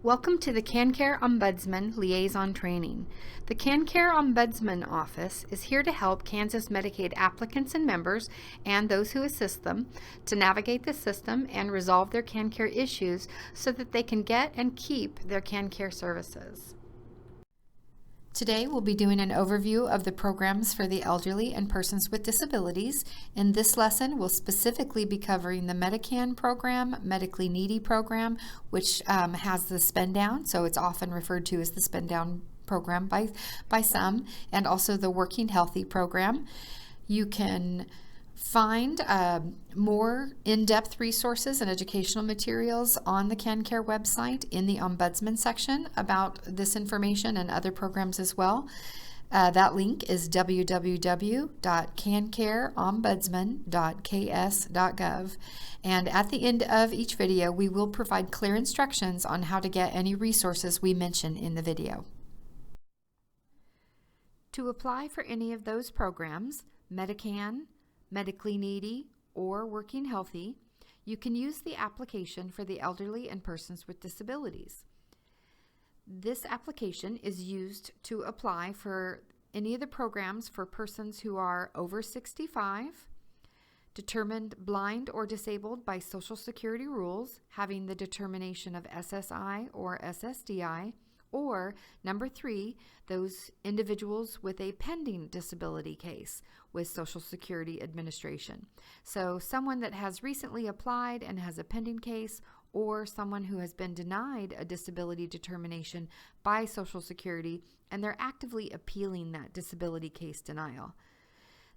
Welcome to the KanCare Ombudsman Liaison Training. The KanCare Ombudsman Office is here to help Kansas Medicaid applicants and members and those who assist them to navigate the system and resolve their KanCare issues so that they can get and keep their KanCare services. Today we'll be doing an overview of the programs for the elderly and persons with disabilities. In this lesson, we'll specifically be covering the MediKan program, Medically Needy program, which has the Spenddown, so it's often referred to as the Spenddown program by some, and also the Working Healthy program. You can find more in-depth resources and educational materials on the KanCare website in the Ombudsman section about this information and other programs as well. That link is www.kancareombudsman.ks.gov. And at the end of each video, we will provide clear instructions on how to get any resources we mention in the video. To apply for any of those programs, MediKan, Medically Needy, or Working Healthy, you can use the application for the elderly and persons with disabilities. This application is used to apply for any of the programs for persons who are over 65, determined blind or disabled by Social Security rules, having the determination of SSI or SSDI, or number 3, those individuals with a pending disability case with Social Security Administration. So someone that has recently applied and has a pending case, or someone who has been denied a disability determination by Social Security and they're actively appealing that disability case denial.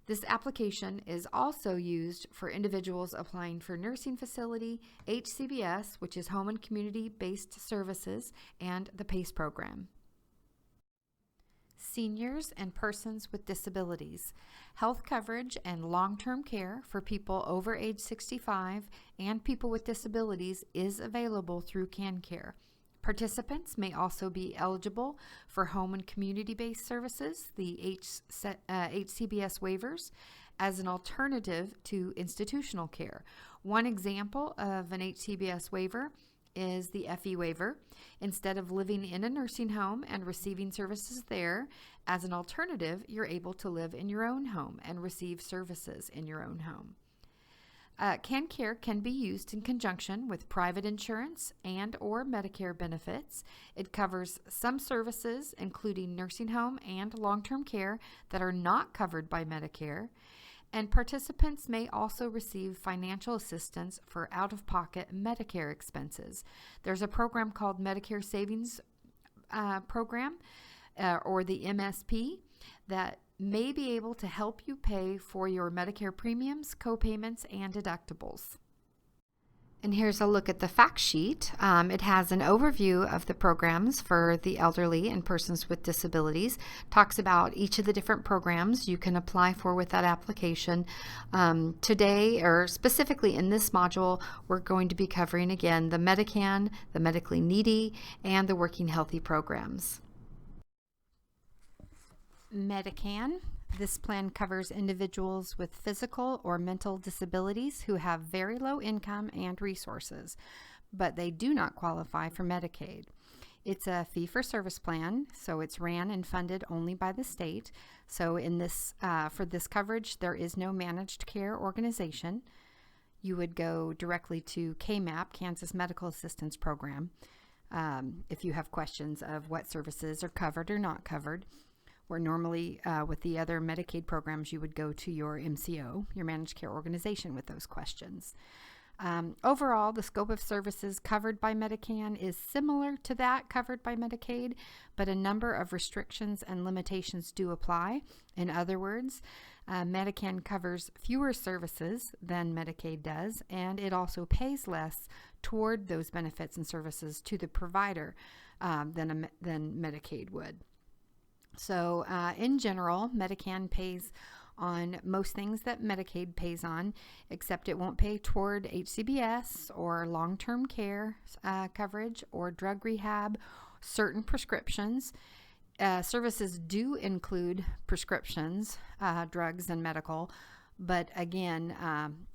This application is also used for individuals applying for nursing facility, HCBS, which is Home and Community-Based Services, and the PACE program. Seniors and persons with disabilities. Health coverage and long-term care for people over age 65 and people with disabilities is available through KanCare. Participants may also be eligible for home and community-based services, the HCBS waivers, as an alternative to institutional care. One example of an HCBS waiver is the FE waiver. Instead of living in a nursing home and receiving services there, as an alternative, you're able to live in your own home and receive services in your own home. KanCare can be used in conjunction with private insurance and or Medicare benefits. It covers some services, including nursing home and long-term care, that are not covered by Medicare. And participants may also receive financial assistance for out-of-pocket Medicare expenses. There's a program called Medicare Savings Program, or the MSP, that may be able to help you pay for your Medicare premiums, co-payments, and deductibles. And here's a look at the fact sheet. It has an overview of the programs for the elderly and persons with disabilities. Talks about each of the different programs you can apply for with that application. Today, or specifically in this module, we're going to be covering again the MediKan, the Medically Needy, and the Working Healthy programs. MediKan. This plan covers individuals with physical or mental disabilities who have very low income and resources, but they do not qualify for Medicaid. It's a fee-for-service plan, so it's ran and funded only by the state. So in this, for this coverage, there is no managed care organization. You would go directly to KMAP, Kansas Medical Assistance Program, if you have questions of what services are covered or not covered. Where normally with the other Medicaid programs, you would go to your MCO, your managed care organization, with those questions. Overall, the scope of services covered by MediKan is similar to that covered by Medicaid, but a number of restrictions and limitations do apply. In other words, MediKan covers fewer services than Medicaid does, and it also pays less toward those benefits and services to the provider than Medicaid would. So in general, MediKan pays on most things that Medicaid pays on, except it won't pay toward HCBS or long-term care coverage or drug rehab, certain prescriptions. Services do include prescriptions, drugs, and medical, but again,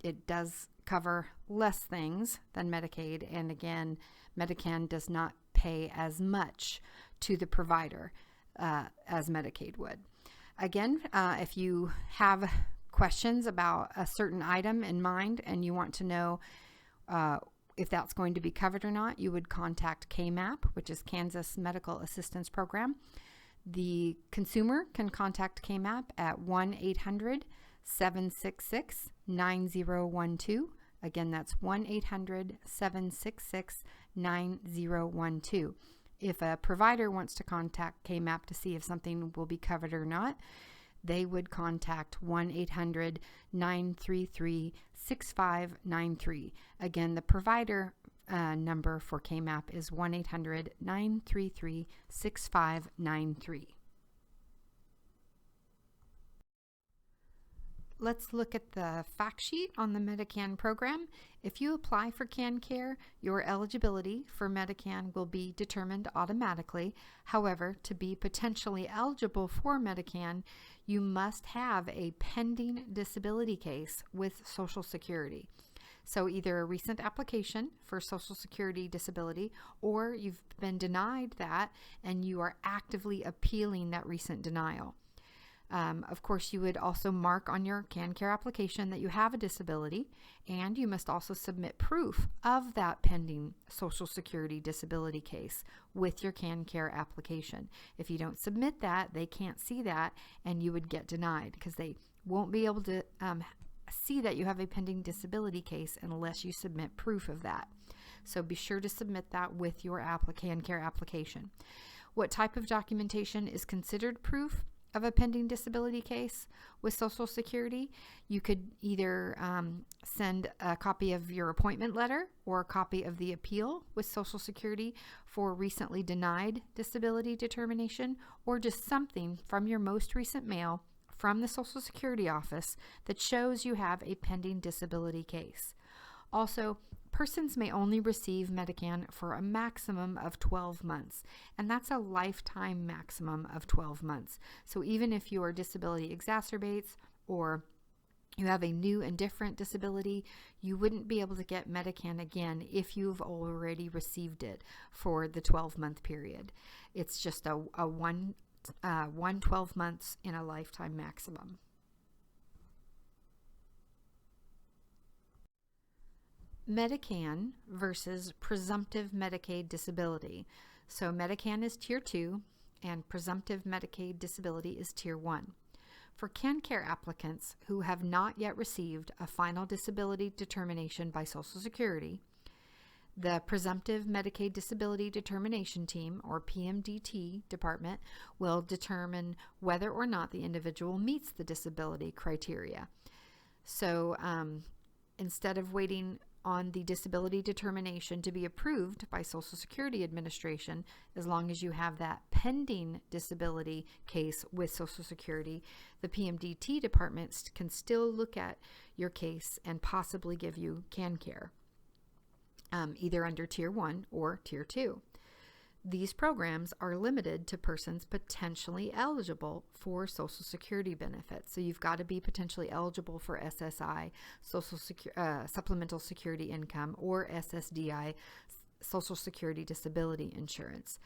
it does cover less things than Medicaid, and again, MediKan does not pay pay as much to the provider as Medicaid would. Again, if you have questions about a certain item in mind and you want to know if that's going to be covered or not, you would contact KMAP, which is Kansas Medical Assistance Program. The consumer can contact KMAP at 1-800-766-9012. Again, that's 1-800-766-9012. If a provider wants to contact KMAP to see if something will be covered or not, they would contact 1-800-933-6593. Again, the provider number for KMAP is 1-800-933-6593. Let's look at the fact sheet on the MediKan program. If you apply for KanCare, your eligibility for MediKan will be determined automatically. However, to be potentially eligible for MediKan, you must have a pending disability case with Social Security. So either a recent application for Social Security disability, or you've been denied that and you are actively appealing that recent denial. Of course, you would also mark on your KanCare application that you have a disability, and you must also submit proof of that pending Social Security disability case with your KanCare application. If you don't submit that, they can't see that, and you would get denied because they won't be able to see that you have a pending disability case unless you submit proof of that. So be sure to submit that with your KanCare application. What type of documentation is considered proof of a pending disability case with Social Security? You could either send a copy of your appointment letter or a copy of the appeal with Social Security for recently denied disability determination, or just something from your most recent mail from the Social Security office that shows you have a pending disability case. Also, persons may only receive MediKan for a maximum of 12 months, and that's a lifetime maximum of 12 months. So even if your disability exacerbates or you have a new and different disability, you wouldn't be able to get MediKan again if you've already received it for the 12-month period. It's just a one 12 months in a lifetime maximum. MediKan versus presumptive Medicaid disability. So MediKan is Tier 2 and presumptive Medicaid disability is Tier 1. For KanCare applicants who have not yet received a final disability determination by Social Security, the Presumptive Medicaid Disability Determination Team, or PMDT department, will determine whether or not the individual meets the disability criteria. So instead of waiting on the disability determination to be approved by Social Security Administration, as long as you have that pending disability case with Social Security, the PMDT departments can still look at your case and possibly give you KanCare, either under Tier 1 or Tier 2. These programs are limited to persons potentially eligible for Social Security benefits. So you've got to be potentially eligible for SSI, Supplemental Security Income, or SSDI, Social Security Disability Insurance.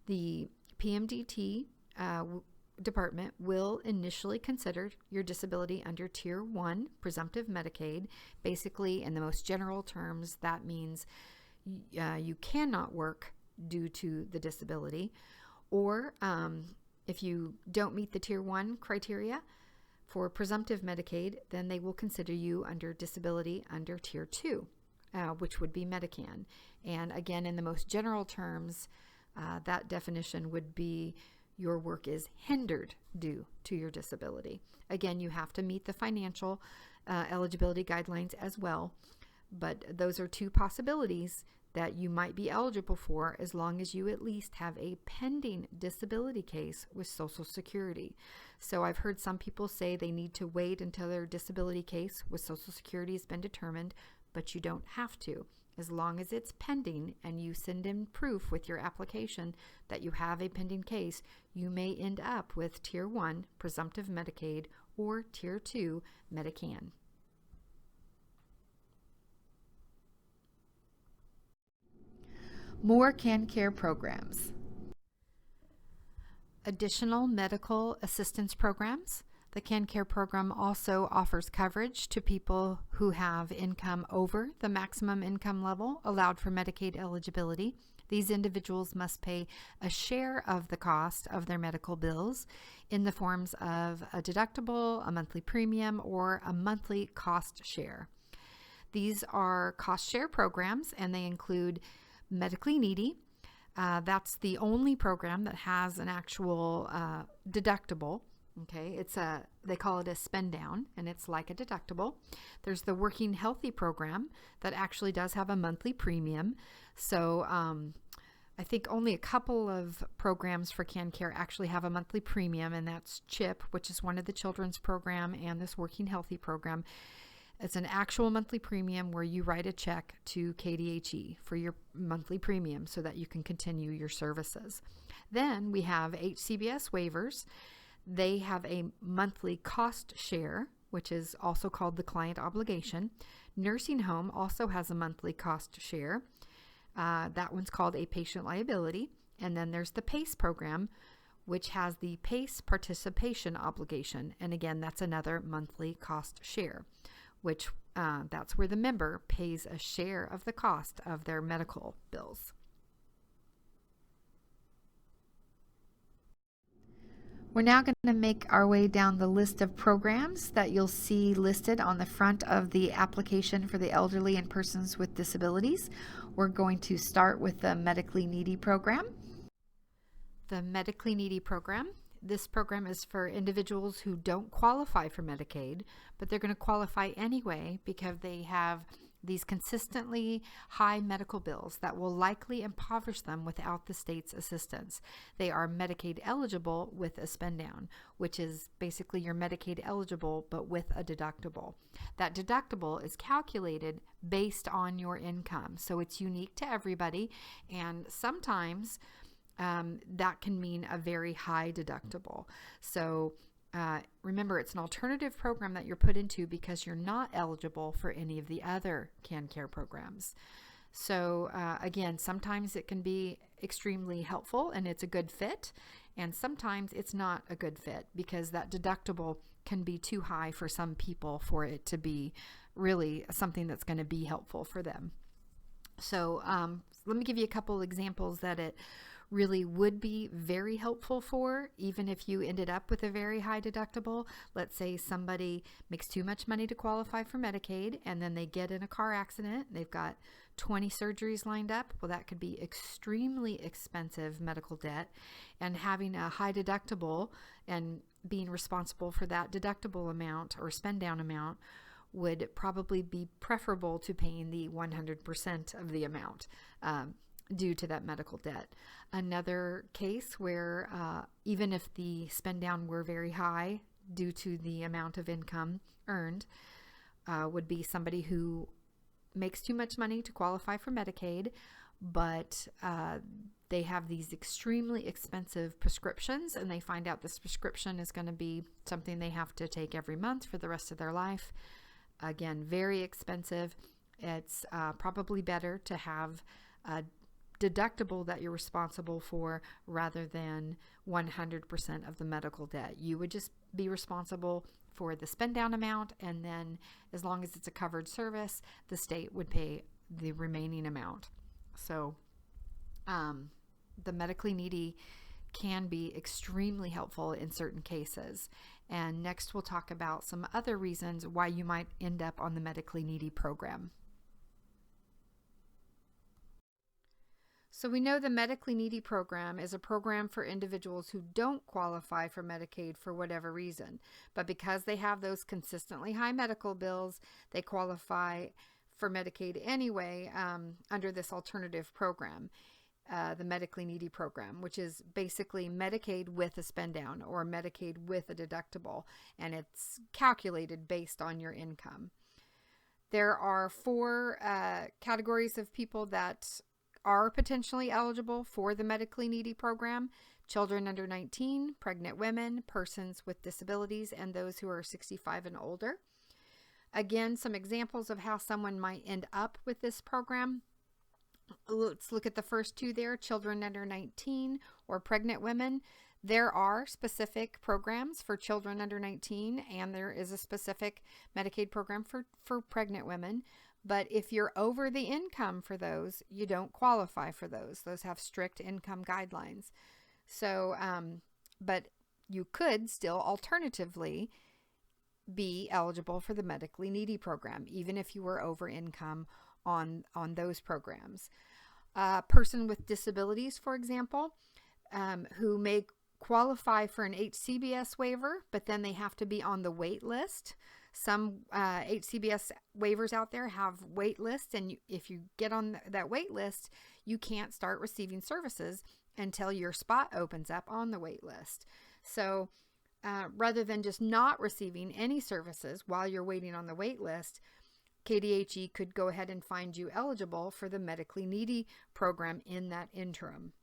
The PMDT department will initially consider your disability under Tier 1, Presumptive Medicaid. Basically, in the most general terms, that means you cannot work due to the disability, or if you don't meet the Tier 1 criteria for presumptive Medicaid, then they will consider you under disability under Tier 2, which would be MediKan. And again, in the most general terms, that definition would be your work is hindered due to your disability. Again, you have to meet the financial eligibility guidelines as well, but those are two possibilities that you might be eligible for as long as you at least have a pending disability case with Social Security. So I've heard some people say they need to wait until their disability case with Social Security has been determined, but you don't have to. As long as it's pending and you send in proof with your application that you have a pending case, you may end up with Tier 1 Presumptive Medicaid or Tier 2 MediKan. More KanCare programs. Additional medical assistance programs. The KanCare program also offers coverage to people who have income over the maximum income level allowed for Medicaid eligibility. These individuals must pay a share of the cost of their medical bills in the forms of a deductible, a monthly premium, or a monthly cost share. These are cost share programs, and they include Medically Needy. That's the only program that has an actual deductible. Okay, they call it a Spenddown, and it's like a deductible. There's the Working Healthy program that actually does have a monthly premium. So I think only a couple of programs for KanCare actually have a monthly premium, and that's CHIP, which is one of the children's program, and this Working Healthy program. It's an actual monthly premium where you write a check to KDHE for your monthly premium so that you can continue your services. Then we have HCBS waivers. They have a monthly cost share, which is also called the client obligation. Nursing home also has a monthly cost share. That one's called a patient liability. And then there's the PACE program, which has the PACE participation obligation. And again, that's another monthly cost share, which that's where the member pays a share of the cost of their medical bills. We're now going to make our way down the list of programs that you'll see listed on the front of the application for the elderly and persons with disabilities. We're going to start with the Medically Needy program. The Medically Needy program. This program is for individuals who don't qualify for Medicaid, but they're going to qualify anyway because they have these consistently high medical bills that will likely impoverish them without the state's assistance. They are Medicaid eligible with a Spenddown, which is basically you're Medicaid eligible but with a deductible. That deductible is calculated based on your income, so it's unique to everybody, and sometimes that can mean a very high deductible. So remember, it's an alternative program that you're put into because you're not eligible for any of the other KanCare programs. So again, sometimes it can be extremely helpful and it's a good fit, and sometimes it's not a good fit because that deductible can be too high for some people for it to be really something that's going to be helpful for them. So let me give you a couple examples that it really would be very helpful for, even if you ended up with a very high deductible. Let's say somebody makes too much money to qualify for Medicaid, and then they get in a car accident. They've got 20 surgeries lined up. Well, that could be extremely expensive medical debt, and having a high deductible and being responsible for that deductible amount or spend down amount would probably be preferable to paying the 100% of the amount due to that medical debt. Another case where even if the spend down were very high due to the amount of income earned would be somebody who makes too much money to qualify for Medicaid, but they have these extremely expensive prescriptions, and they find out this prescription is going to be something they have to take every month for the rest of their life. Again, very expensive. It's probably better to have a deductible that you're responsible for rather than 100% of the medical debt. You would just be responsible for the spend down amount, and then as long as it's a covered service, the state would pay the remaining amount. So the Medically Needy can be extremely helpful in certain cases. And next we'll talk about some other reasons why you might end up on the Medically Needy program. So we know the Medically Needy program is a program for individuals who don't qualify for Medicaid for whatever reason, but because they have those consistently high medical bills, they qualify for Medicaid anyway under this alternative program, the Medically Needy program, which is basically Medicaid with a spend down or Medicaid with a deductible, and it's calculated based on your income. There are 4 categories of people that are potentially eligible for the Medically Needy program: children under 19, pregnant women, persons with disabilities, and those who are 65 and older. Again, some examples of how someone might end up with this program. Let's look at the first two there, children under 19 or pregnant women. There are specific programs for children under 19, and there is a specific Medicaid program for pregnant women. But if you're over the income for those, you don't qualify for those. Those have strict income guidelines. So, but you could still alternatively be eligible for the medically needy program, even if you were over income on those programs. A person with disabilities, for example, who may qualify for an HCBS waiver, but then they have to be on the wait list. Some HCBS waivers out there have wait lists, and if you get on that wait list, you can't start receiving services until your spot opens up on the wait list. So rather than just not receiving any services while you're waiting on the wait list, KDHE could go ahead and find you eligible for the medically needy program in that interim.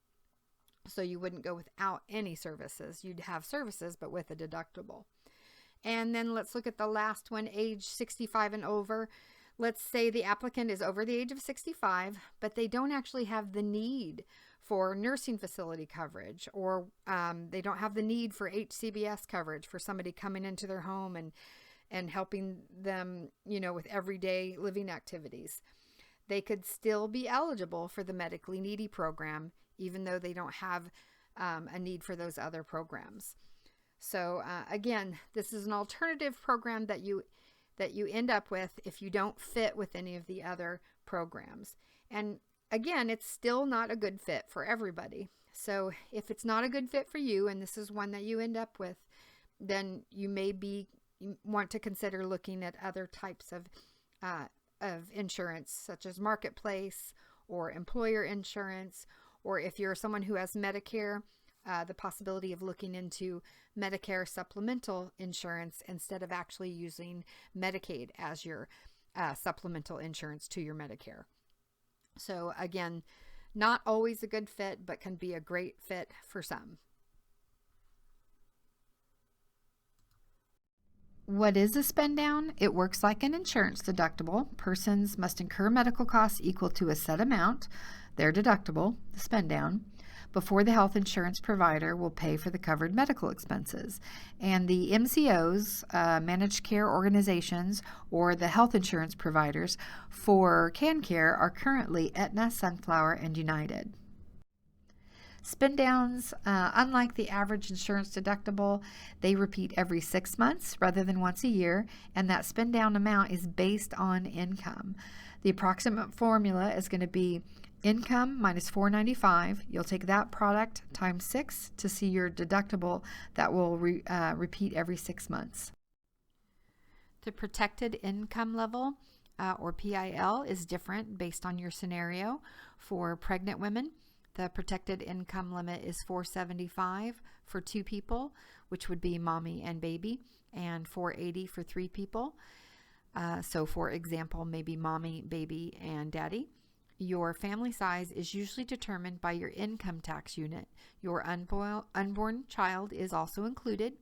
So you wouldn't go without any services. You'd have services, but with a deductible. And then let's look at the last one, age 65 and over. Let's say the applicant is over the age of 65, but they don't actually have the need for nursing facility coverage, or they don't have the need for HCBS coverage for somebody coming into their home and helping them, with everyday living activities. They could still be eligible for the medically needy program, even though they don't have a need for those other programs. So again, this is an alternative program that you end up with if you don't fit with any of the other programs. And again, it's still not a good fit for everybody. So if it's not a good fit for you, and this is one that you end up with, then you want to consider looking at other types of insurance, such as marketplace or employer insurance, or if you're someone who has Medicare, the possibility of looking into Medicare supplemental insurance instead of actually using Medicaid as your supplemental insurance to your Medicare. So again, not always a good fit, but can be a great fit for some. What is a Spenddown? It works like an insurance deductible. Persons must incur medical costs equal to a set amount, their deductible, the Spenddown, before the health insurance provider will pay for the covered medical expenses. And the MCOs, managed care organizations, or the health insurance providers for KanCare are currently Aetna, Sunflower, and United. Spendowns, unlike the average insurance deductible, they repeat every 6 months rather than once a year, and that Spenddown amount is based on income. The approximate formula is going to be income minus $495. You'll take that product times 6 to see your deductible that will repeat every 6 months. The protected income level, or PIL, is different based on your scenario. For pregnant women, the protected income limit is $475 for 2 people, which would be mommy and baby, and $480 for 3 people. So for example, maybe mommy, baby, and daddy. Your family size is usually determined by your income tax unit. Your unborn child is also included.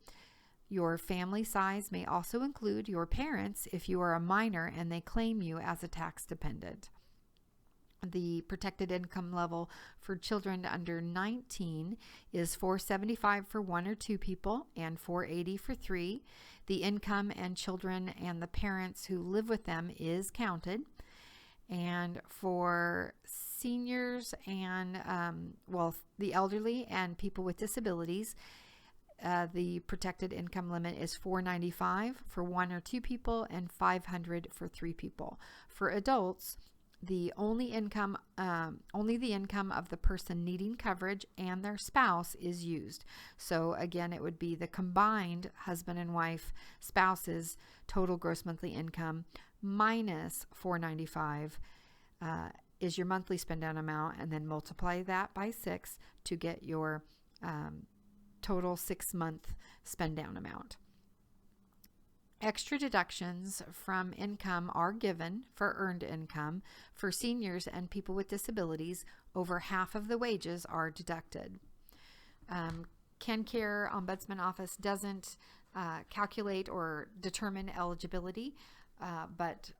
Your family size may also include your parents if you are a minor and they claim you as a tax dependent. The protected income level for children under 19 is $475 for 1 or 2 people and $480 for 3. The income and children and the parents who live with them is counted. And for seniors and, the elderly and people with disabilities, the protected income limit is $495 for 1 or 2 people and $500 for 3 people. For adults, only the income of the person needing coverage and their spouse is used. So again, it would be the combined husband and wife spouse's total gross monthly income minus $495 is your monthly Spenddown amount, and then multiply that by 6 to get your total 6-month Spenddown amount. Extra deductions from income are given for earned income. For seniors and people with disabilities, over half of the wages are deducted. KanCare Ombudsman Office doesn't calculate or determine eligibility but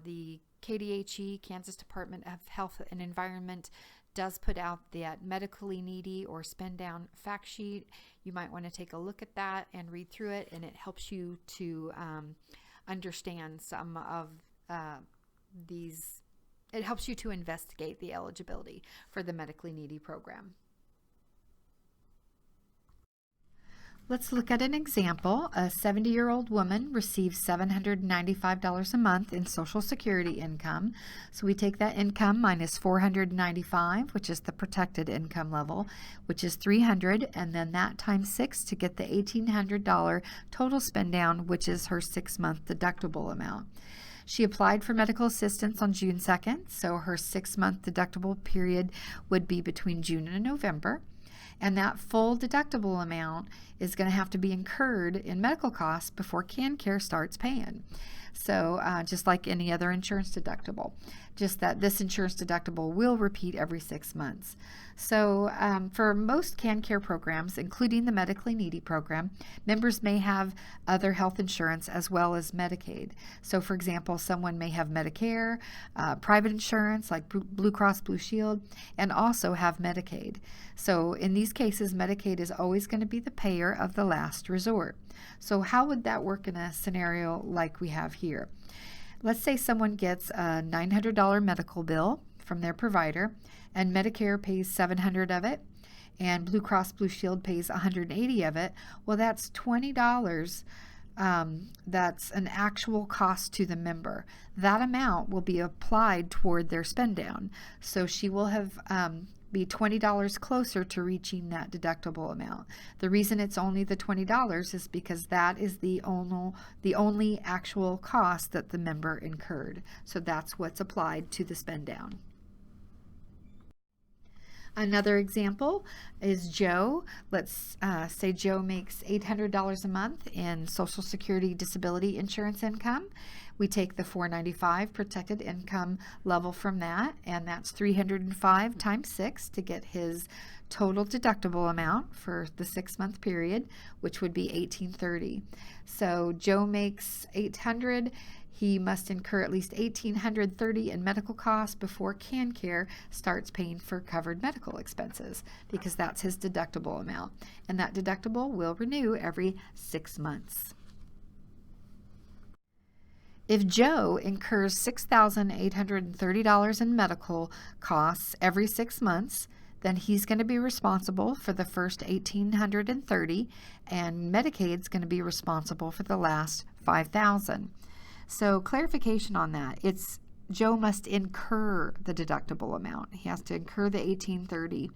the KDHE, Kansas Department of Health and Environment, does put out that medically needy or Spenddown fact sheet. You might want to take a look at that and read through it, and it helps you to understand some of these. It helps you to investigate the eligibility for the medically needy program. Let's look at an example. A 70-year-old woman receives $795 a month in Social Security income. So we take that income minus $495, which is the protected income level, which is $300, and then that times 6 to get the $1,800 total spend down, which is her 6-month deductible amount. She applied for medical assistance on June 2nd, so her 6-month deductible period would be between June and November. And that full deductible amount is going to have to be incurred in medical costs before KanCare starts paying. So just like any other insurance deductible, just that this insurance deductible will repeat every 6 months. So for most KanCare programs, including the medically needy program, members may have other health insurance as well as Medicaid. So for example, someone may have Medicare, private insurance like Blue Cross Blue Shield, and also have Medicaid. So in these cases, Medicaid is always going to be the payer of the last resort. So how would that work in a scenario like we have here? Let's say someone gets a $900 medical bill from their provider, and Medicare pays $700 of it, and Blue Cross Blue Shield pays $180 of it. Well, that's $20. That's an actual cost to the member. That amount will be applied toward their spend down. So she will have be $20 closer to reaching that deductible amount. The reason it's only the $20 is because that is the only actual cost that the member incurred. So that's what's applied to the spend down. Another example is Joe. Let's say Joe makes $800 a month in Social Security disability insurance income. We take the $495 protected income level from that, and that's $305 times 6 to get his total deductible amount for the 6-month period, which would be $1,830. So Joe makes $800. He must incur at least $1,830 in medical costs before KanCare starts paying for covered medical expenses, because that's his deductible amount, and that deductible will renew every 6 months. If Joe incurs $6,830 in medical costs every 6 months, then he's going to be responsible for the first $1,830, and Medicaid's going to be responsible for the last $5,000. So clarification on that, it's Joe must incur the deductible amount. He has to incur the $1,830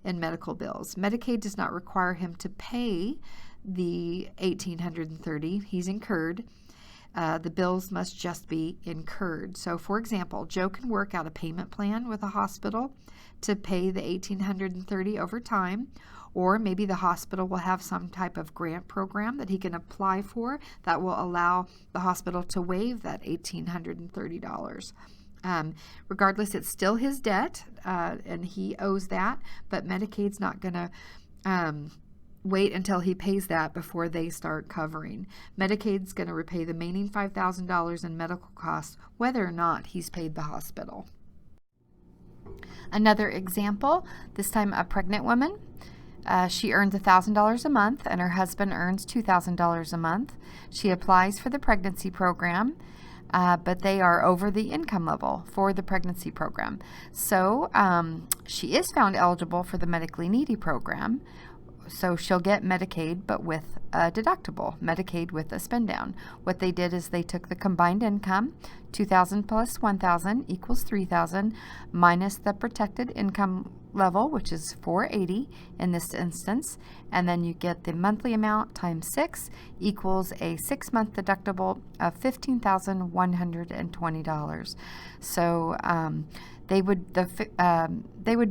in medical bills. Medicaid does not require him to pay the $1,830 he's incurred. The bills must just be incurred. So for example, Joe can work out a payment plan with a hospital to pay the $1,830 over time, or maybe the hospital will have some type of grant program that he can apply for that will allow the hospital to waive that $1,830. Regardless, it's still his debt, and he owes that, but Medicaid's not going to wait until he pays that before they start covering. Medicaid's going to repay the remaining $5,000 in medical costs whether or not he's paid the hospital. Another example, this time a pregnant woman. She earns $1,000 a month and her husband earns $2,000 a month. She applies for the pregnancy program, but they are over the income level for the pregnancy program. So she is found eligible for the medically needy program. So she'll get Medicaid, but with a deductible, Medicaid with a spend down. What they did is they took the combined income, $2,000 plus $1,000 equals $3,000, minus the protected income level, which is $480 in this instance, and then you get the monthly amount times 6 equals a 6-month deductible of $15,120. So they would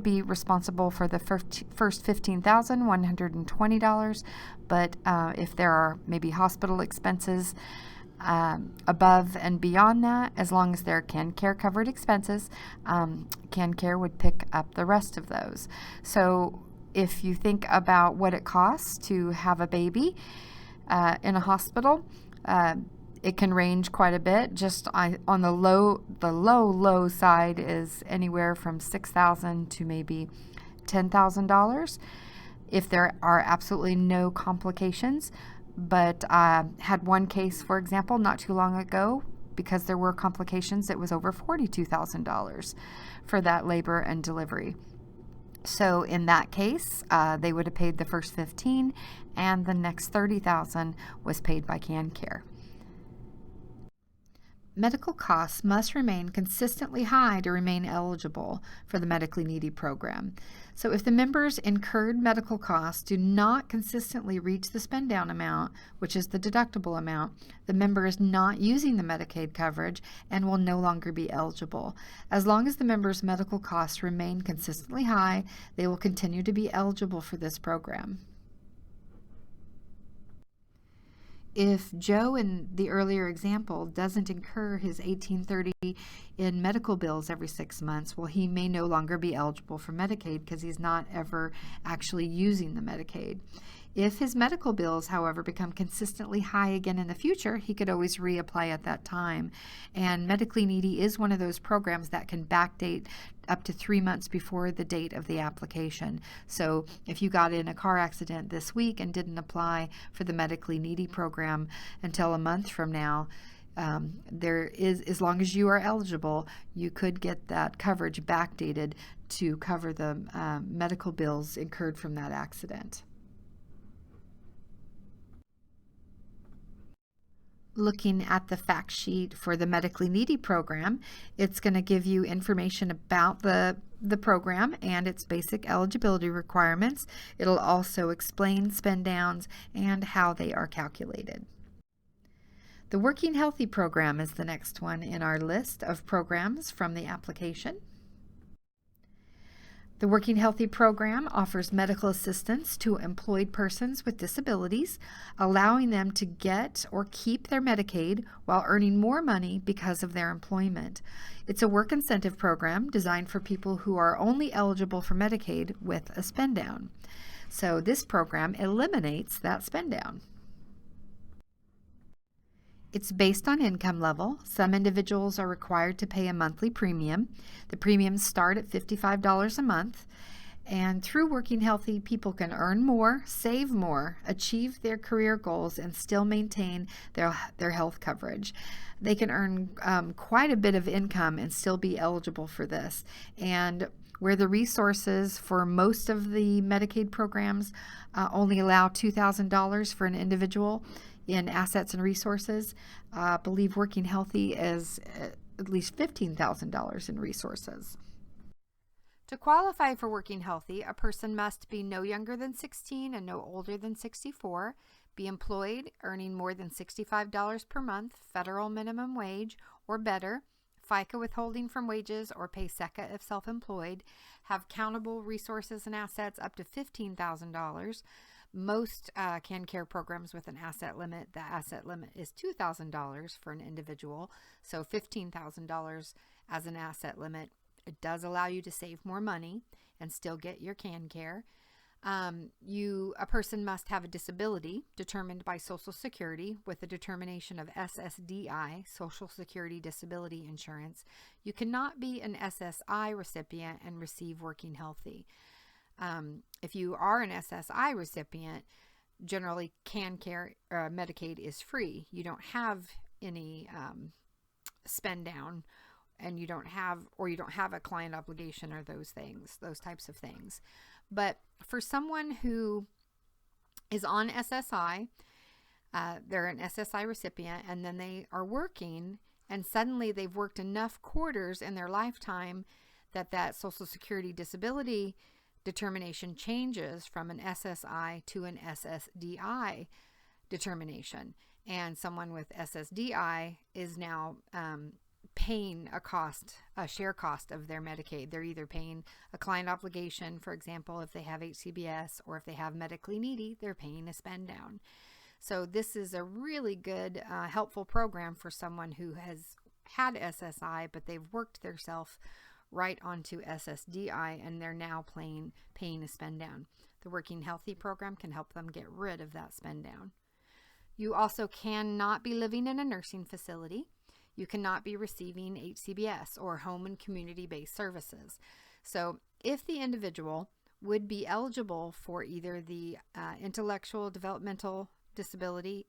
be responsible for the first $15,120, but if there are maybe hospital expenses above and beyond that, as long as they're KanCare covered expenses, KanCare would pick up the rest of those. So if you think about what it costs to have a baby in a hospital, It can range quite a bit. Just on the low side is anywhere from $6,000 to maybe $10,000 if there are absolutely no complications. But I had one case, for example, not too long ago, because there were complications, it was over $42,000 for that labor and delivery. So in that case, they would have paid the first $15,000, and the next $30,000 was paid by KanCare. Medical costs must remain consistently high to remain eligible for the medically needy program. So if the members' incurred medical costs do not consistently reach the Spenddown amount, which is the deductible amount, the member is not using the Medicaid coverage and will no longer be eligible. As long as the member's medical costs remain consistently high, they will continue to be eligible for this program. If Joe, in the earlier example, doesn't incur his $1,830 in medical bills every 6 months, well, he may no longer be eligible for Medicaid because he's not ever actually using the Medicaid. If his medical bills, however, become consistently high again in the future, he could always reapply at that time. And Medically Needy is one of those programs that can backdate up to 3 months before the date of the application. So if you got in a car accident this week and didn't apply for the Medically Needy program until a month from now, as long as you are eligible, you could get that coverage backdated to cover the medical bills incurred from that accident. Looking at the fact sheet for the Medically Needy program, it's going to give you information about the program and its basic eligibility requirements. It'll also explain spend-downs and how they are calculated. The Working Healthy program is the next one in our list of programs from the application. The Working Healthy program offers medical assistance to employed persons with disabilities, allowing them to get or keep their Medicaid while earning more money because of their employment. It's a work incentive program designed for people who are only eligible for Medicaid with a spend-down. So this program eliminates that spend-down. It's based on income level. Some individuals are required to pay a monthly premium. The premiums start at $55 a month. And through Working Healthy, people can earn more, save more, achieve their career goals, and still maintain their health coverage. They can earn quite a bit of income and still be eligible for this. And where the resources for most of the Medicaid programs only allow $2,000 for an individual in assets and resources, I believe Working Healthy is at least $15,000 in resources. To qualify for Working Healthy, a person must be no younger than 16 and no older than 64, be employed, earning more than $65 per month, federal minimum wage or better, FICA withholding from wages or pay SECA if self-employed, have countable resources and assets up to $15,000. Most KanCare programs with an asset limit, the asset limit is $2,000 for an individual, so $15,000 as an asset limit. It does allow you to save more money and still get your KanCare. A person must have a disability determined by Social Security with a determination of SSDI, Social Security Disability Insurance. You cannot be an SSI recipient and receive Working Healthy. If you are an SSI recipient, generally KanCare Medicaid is free. You don't have any spend down, and you don't have a client obligation or those types of things. But for someone who is on SSI, they're an SSI recipient, and then they are working, and suddenly they've worked enough quarters in their lifetime that Social Security disability determination changes from an SSI to an SSDI determination. And someone with SSDI is now paying a share cost of their Medicaid. They're either paying a client obligation, for example, if they have HCBS, or if they have Medically Needy, they're paying a spend down. So this is a really good, helpful program for someone who has had SSI, but they've worked themselves right onto SSDI, and they're now paying a spend down. The Working Healthy program can help them get rid of that spend down. You also cannot be living in a nursing facility. You cannot be receiving HCBS or home and community-based services. So if the individual would be eligible for either the intellectual developmental disability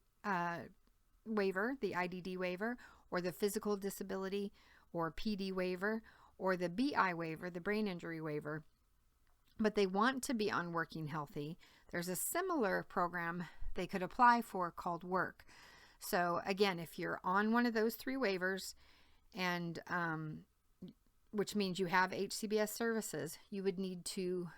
waiver, the IDD waiver, or the physical disability or PD waiver, or the BI waiver, the brain injury waiver, but they want to be on Working Healthy, there's a similar program they could apply for called Work. So again, if you're on one of those three waivers, and which means you have HCBS services, you would need to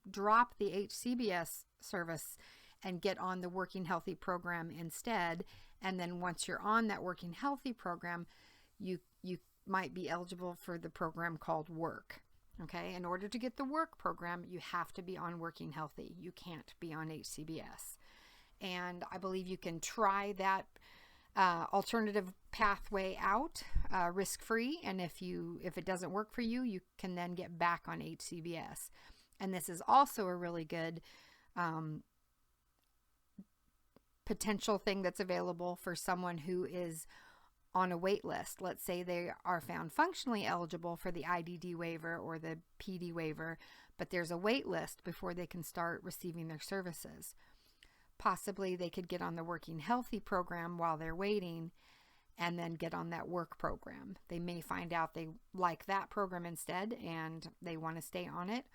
drop the HCBS service and get on the Working Healthy program instead. And then once you're on that Working Healthy program, you might be eligible for the program called Work. Okay, in order to get the Work program, you have to be on Working Healthy. You can't be on HCBS. And I believe you can try that alternative pathway out risk-free, and if it doesn't work for you, you can then get back on HCBS. And this is also a really good potential thing that's available for someone who is on a wait list. Let's say they are found functionally eligible for the IDD waiver or the PD waiver, but there's a wait list before they can start receiving their services. Possibly they could get on the Working Healthy program while they're waiting and then get on that Work program. They may find out they like that program instead and they want to stay on it,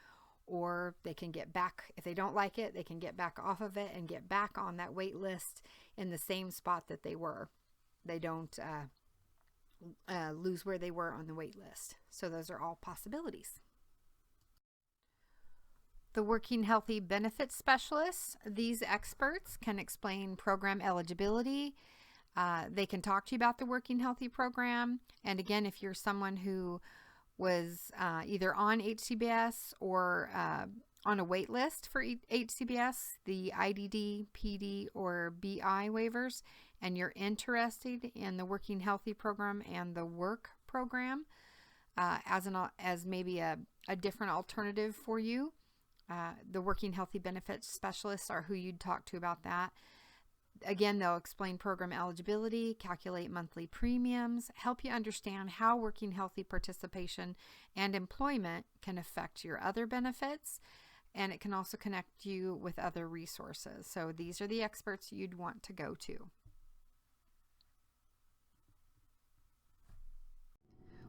or they can get back, if they don't like it, they can get back off of it and get back on that wait list in the same spot that they were. They don't lose where they were on the wait list. So those are all possibilities. The Working Healthy Benefits Specialists, these experts can explain program eligibility. They can talk to you about the Working Healthy program. And again, if you're someone who was either on HCBS or on a wait list for HCBS, the IDD, PD, or BI waivers, and you're interested in the Working Healthy program and the Work program as maybe a different alternative for you, the Working Healthy Benefits Specialists are who you'd talk to about that. Again, they'll explain program eligibility, calculate monthly premiums, help you understand how Working Healthy participation and employment can affect your other benefits, and it can also connect you with other resources. So these are the experts you'd want to go to.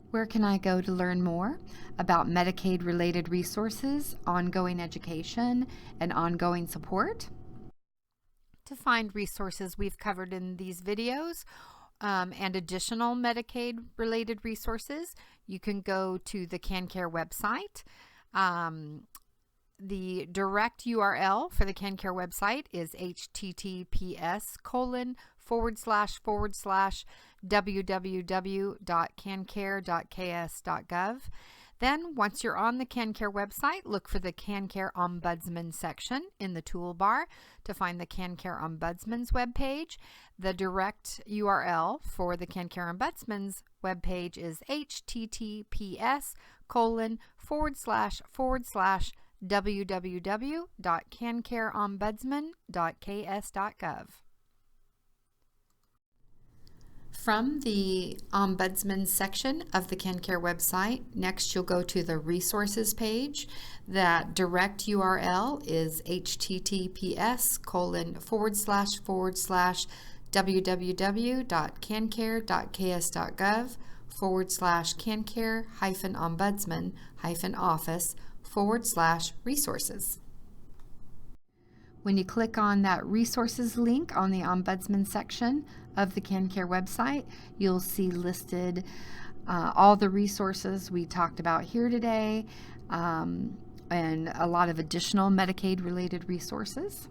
Where can I go to learn more about Medicaid-related resources, ongoing education, and ongoing support? To find resources we've covered in these videos and additional Medicaid-related resources, you can go to the KanCare website. The direct URL for the KanCare website is https://www.kancare.ks.gov. Then, once you're on the KanCare website, look for the KanCare Ombudsman section in the toolbar to find the KanCare Ombudsman's webpage. The direct URL for the KanCare Ombudsman's webpage is https://www.kancareombudsman.ks.gov. From the Ombudsman section of the KanCare website, next you'll go to the Resources page. That direct URL is https://www.kancare.ks.gov/KanCare-office/resources. When you click on that resources link on the Ombudsman section of the KanCare website, you'll see listed all the resources we talked about here today and a lot of additional Medicaid-related resources.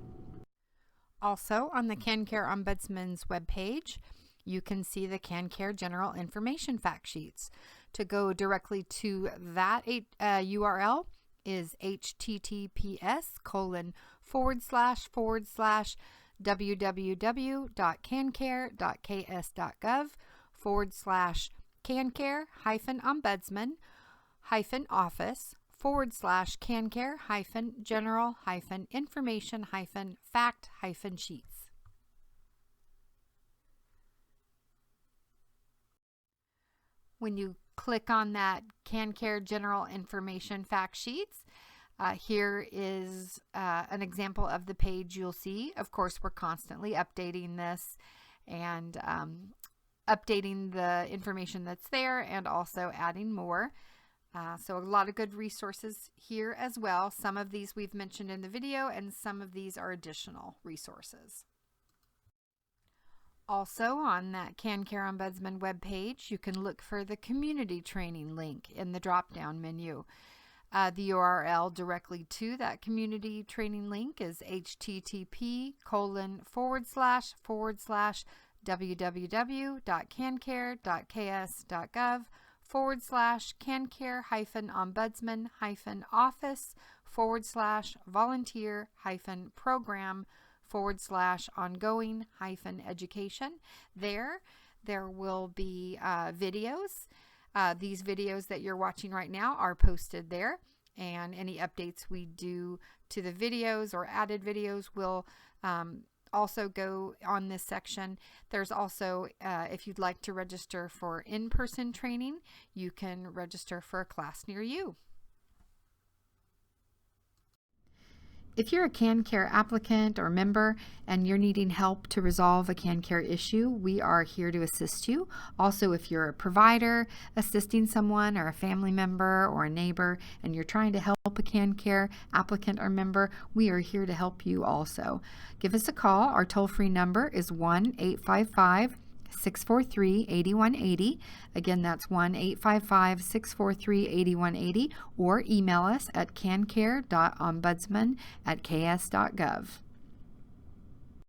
Also, on the KanCare Ombudsman's webpage, you can see the KanCare General Information Fact Sheets. To go directly to that URL is https://www.kancare.ks.gov/KanCare-office/KanCare-general-information-fact-sheets. when you click on that KanCare General Information Fact Sheets, here is an example of the page you'll see. Of course, we're constantly updating this and updating the information that's there and also adding more. So a lot of good resources here as well. Some of these we've mentioned in the video and some of these are additional resources. Also on that KanCare Ombudsman webpage, you can look for the community training link in the drop-down menu. The URL directly to that community training link is http://www.kancare.ks.gov//CanCare-ombudsman-office/ongoing-education. There will be videos. These videos that you're watching right now are posted there, and any updates we do to the videos or added videos will also go on this section. There's also, if you'd like to register for in-person training, you can register for a class near you. If you're a KanCare applicant or member and you're needing help to resolve a KanCare issue, we are here to assist you. Also, if you're a provider assisting someone or a family member or a neighbor and you're trying to help a KanCare applicant or member, we are here to help you also. Give us a call. Our toll-free number is 1-855-643-8180. Again, that's 1-855-643-8180, or email us at kancare.ombudsman@ks.gov.